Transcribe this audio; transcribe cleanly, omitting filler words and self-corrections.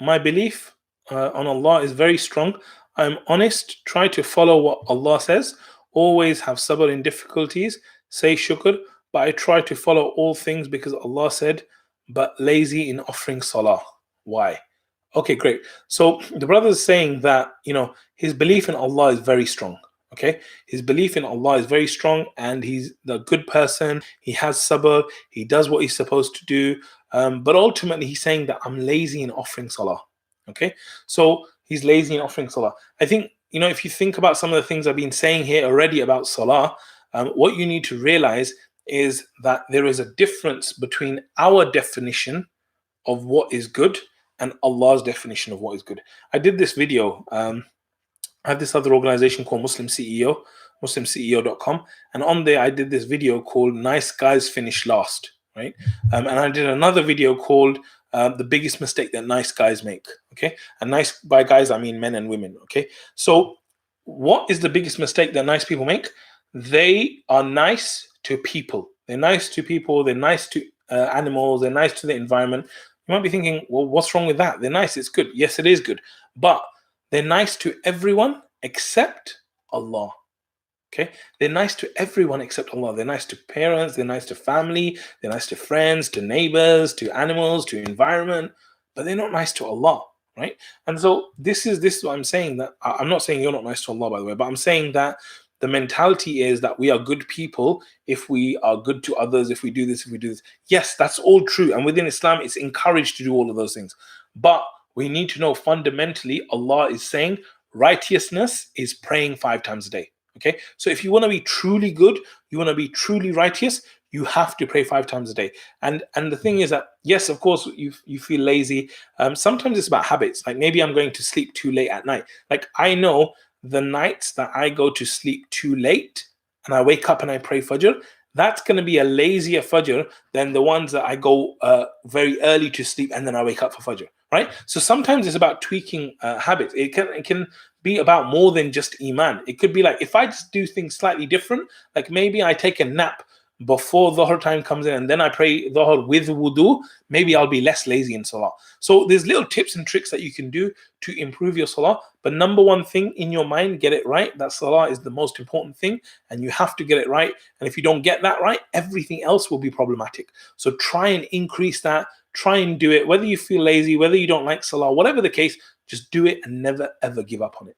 my belief on Allah is very strong. I'm honest, try to follow what Allah says, always have sabr in difficulties, say shukr, but I try to follow all things because Allah said, but lazy in offering salah. Why? Okay, great. So the brother is saying that, his belief in Allah is very strong. Okay, his belief in Allah is very strong, and he's the good person. He has sabr. He does what he's supposed to do. But ultimately, he's saying that I'm lazy in offering salah. Okay, so he's lazy in offering salah. I think, if you think about some of the things I've been saying here already about salah, what you need to realize is that there is a difference between our definition of what is good and Allah's definition of what is good. I did this video. I have this other organization called Muslim CEO, muslimceo.com, and on there I did this video called "Nice Guys Finish Last," right? And I did another video called "The Biggest Mistake That Nice Guys Make." Okay, and nice by guys I mean men and women. Okay, so what is the biggest mistake that nice people make? They are nice to people. They're nice to people. They're nice to animals. They're nice to the environment. You might be thinking, well, what's wrong with that? They're nice. It's good. Yes, it is good. But they're nice to everyone except Allah. Okay? They're nice to everyone except Allah. They're nice to parents. They're nice to family. They're nice to friends, to neighbors, to animals, to environment. But they're not nice to Allah. Right? And so this is what I'm saying. That I'm not saying you're not nice to Allah, by the way, but I'm saying that the mentality is that we are good people if we are good to others, if we do this, if we do this. Yes, that's all true. And within Islam, it's encouraged to do all of those things. But we need to know fundamentally, Allah is saying righteousness is praying 5 times a day. Okay, so if you want to be truly good, you want to be truly righteous, you have to pray 5 times a day. And the thing is that, yes, of course, you feel lazy. Sometimes it's about habits. Like maybe I'm going to sleep too late at night. Like I know the nights that I go to sleep too late and I wake up and I pray Fajr, that's going to be a lazier Fajr than the ones that I go very early to sleep and then I wake up for Fajr, right? So sometimes it's about tweaking habits. It can be about more than just Iman. It could be like, if I just do things slightly different, like maybe I take a nap before Dhuhr time comes in and then I pray Dhuhr with wudu, maybe I'll be less lazy in Salah. So there's little tips and tricks that you can do to improve your Salah. But number one thing in your mind, get it right. That Salah is the most important thing and you have to get it right. And if you don't get that right, everything else will be problematic. So try and increase that. Try and do it. Whether you feel lazy, whether you don't like Salah, whatever the case, just do it and never ever give up on it.